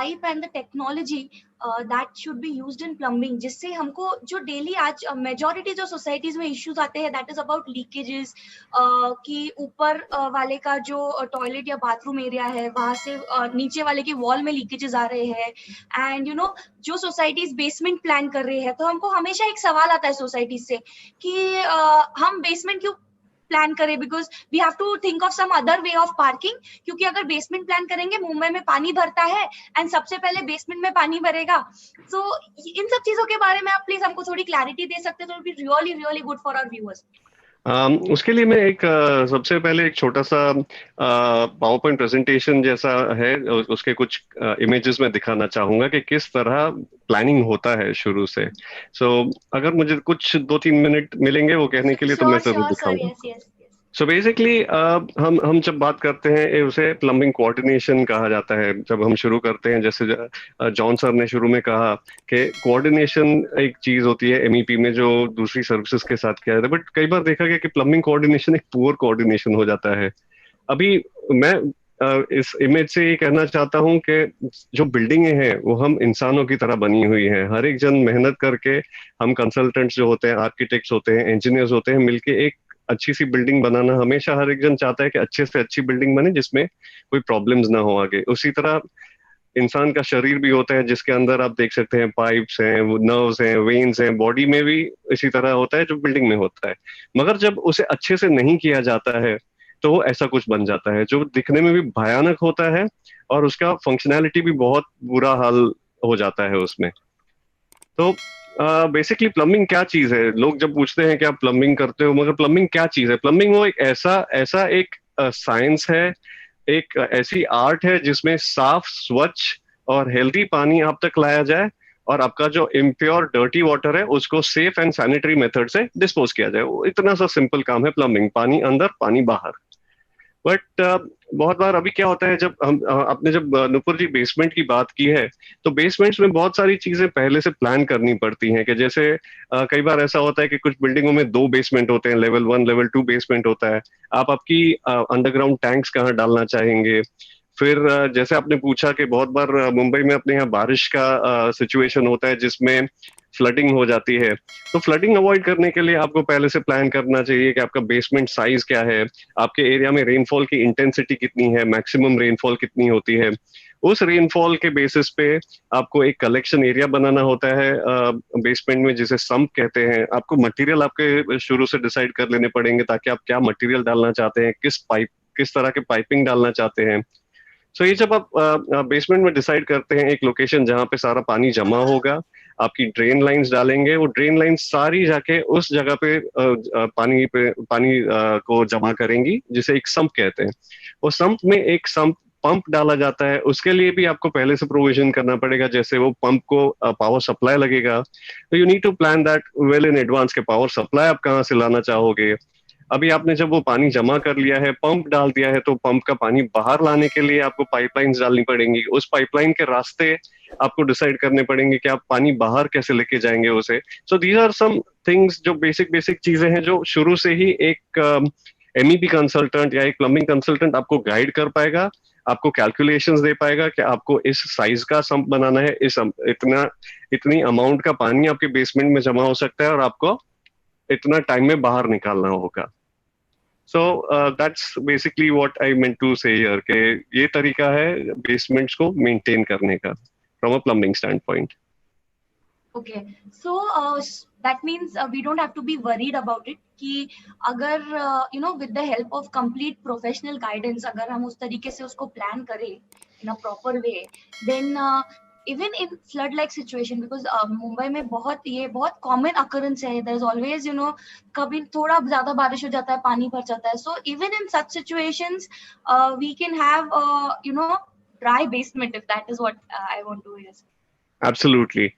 Pipe and the technology that should be used in plumbing, जिससे हमको जो daily आज मेजॉरिटी जो सोसाइटीज में इश्यूज आते हैं दैट इज अबाउट लीकेजेस, कि ऊपर वाले का जो टॉयलेट या बाथरूम एरिया है वहां से नीचे वाले की वॉल में लीकेजेस आ रहे हैं, एंड यू नो जो सोसाइटीज बेसमेंट प्लान कर रही है, तो हमको हमेशा एक सवाल आता है सोसाइटी से कि हम बेसमेंट क्यों प्लान करें, because we have to think of some other way of parking, क्योंकि अगर बेसमेंट प्लान करेंगे, मुंबई में पानी भरता है एंड सबसे पहले बेसमेंट में पानी भरेगा। सो इन सब चीजों के बारे में आप प्लीज हमको थोड़ी क्लैरिटी दे सकते तो be really really good for our viewers. उसके लिए मैं एक सबसे पहले एक छोटा सा पावर पॉइंट प्रेजेंटेशन जैसा है, उसके कुछ इमेजेस में दिखाना चाहूंगा कि किस तरह प्लानिंग होता है शुरू से। सो अगर मुझे कुछ 2-3 मिनट मिलेंगे वो कहने के लिए तो मैं जरूर दिखाऊंगा। सो बेसिकली हम जब बात करते हैं उसे प्लम्बिंग कोऑर्डिनेशन कहा जाता है। जब हम शुरू करते हैं, जैसे जॉन सर ने शुरू में कहा कि कोऑर्डिनेशन एक चीज होती है एमईपी में जो दूसरी सर्विसेज के साथ किया जाता है, बट कई बार देखा गया कि प्लम्बिंग कोऑर्डिनेशन एक पुअर कोऑर्डिनेशन हो जाता है। अभी मैं इस इमेज से ये कहना चाहता हूँ कि जो बिल्डिंगें हैं वो हम इंसानों की तरह बनी हुई हैं। हर एक जन मेहनत करके, हम कंसल्टेंट्स जो होते हैं, आर्किटेक्ट्स होते हैं, इंजीनियर्स होते हैं, मिलके एक अच्छी सी बिल्डिंग बनाना, हमेशा हर एक जन चाहता है कि अच्छे से अच्छी बिल्डिंग बने जिसमें कोई प्रॉब्लम्स ना हो आगे। उसी तरह इंसान का शरीर भी होता है जिसके अंदर आप देख सकते हैं पाइप्स हैं, नर्व्स हैं, वेन्स हैं, बॉडी में भी इसी तरह होता है जो बिल्डिंग में होता है। मगर जब उसे अच्छे से नहीं किया जाता है तो वो ऐसा कुछ बन जाता है जो दिखने में भी भयानक होता है और उसका फंक्शनैलिटी भी बहुत बुरा हाल हो जाता है उसमें। तो बेसिकली प्लम्बिंग क्या चीज है? लोग जब पूछते हैं कि आप प्लम्बिंग करते हो, मगर प्लम्बिंग क्या चीज है? प्लम्बिंग वो एक ऐसा ऐसा एक साइंस है, एक ऐसी आर्ट है जिसमें साफ, स्वच्छ और हेल्दी पानी आप तक लाया जाए और आपका जो इम्प्योर डर्टी वाटर है उसको सेफ एंड सैनिटरी मेथड से डिस्पोज किया जाए। वो इतना सा सिंपल काम है प्लम्बिंग, पानी अंदर पानी बाहर। बट बहुत बार अभी क्या होता है, जब हम आपने जब नुपुर जी बेसमेंट की बात की है, तो बेसमेंट्स में बहुत सारी चीजें पहले से प्लान करनी पड़ती हैं। कि जैसे कई बार ऐसा होता है कि कुछ बिल्डिंगों में 2 बेसमेंट होते हैं, लेवल 1 लेवल 2 बेसमेंट होता है। आप आपकी अंडरग्राउंड टैंक्स कहाँ डालना चाहेंगे? फिर जैसे आपने पूछा कि बहुत बार मुंबई में अपने यहाँ बारिश का सिचुएशन होता है जिसमें फ्लडिंग हो जाती है। तो फ्लडिंग अवॉइड करने के लिए आपको पहले से प्लान करना चाहिए कि आपका बेसमेंट साइज क्या है, आपके एरिया में रेनफॉल की इंटेंसिटी कितनी है, मैक्सिमम रेनफॉल कितनी होती है। उस रेनफॉल के बेसिस पे आपको एक कलेक्शन एरिया बनाना होता है बेसमेंट में, जिसे सम्प कहते हैं। आपको मटेरियल आपके शुरू से डिसाइड कर लेने पड़ेंगे ताकि आप क्या मटेरियल डालना चाहते हैं, किस तरह के पाइपिंग डालना चाहते हैं। सो ये जब आप बेसमेंट में डिसाइड करते हैं एक लोकेशन जहां पे सारा पानी जमा होगा, आपकी ड्रेन लाइंस डालेंगे, वो ड्रेन लाइंस सारी जाके उस जगह पे पानी को जमा करेंगी, जिसे एक सम्प कहते हैं। वो सम्प में एक सम्प पंप डाला जाता है, उसके लिए भी आपको पहले से प्रोविजन करना पड़ेगा। जैसे वो पंप को पावर सप्लाई लगेगा, तो you need to plan that well in advance के पावर सप्लाई आप कहाँ से लाना चाहोगे। अभी आपने जब वो पानी जमा कर लिया है, पंप डाल दिया है, तो पंप का पानी बाहर लाने के लिए आपको पाइपलाइंस डालनी पड़ेंगी। उस पाइपलाइन के रास्ते आपको डिसाइड करने पड़ेंगे कि आप पानी बाहर कैसे लेके जाएंगे उसे। So these are some things जो बेसिक बेसिक चीजें हैं जो शुरू से ही एक एमईपी कंसल्टेंट या एक प्लम्बिंग कंसल्टेंट आपको गाइड कर पाएगा, आपको कैलकुलेशंस दे पाएगा कि आपको इस साइज का सम्प बनाना है, इतनी अमाउंट का पानी आपके बेसमेंट में जमा हो सकता है और आपको इतना टाइम में बाहर निकालना होगा। So that's basically what I meant to say here कि ये तरीका है बेसमेंट्स को मेंटेन करने का from a plumbing standpoint. Okay, so that means we don't have to be worried about it कि अगर you know with the help of complete professional guidance अगर हम उस तरीके से उसको plan करें in a proper way, then even in flood like situation, because Mumbai में बहुत common occurrence है, there is always you know कभी थोड़ा ज्यादा बारिश हो जाता है, पानी भर जाता है। So even in such situations we can have you know dry basement, if that is what I want to hear. Absolutely.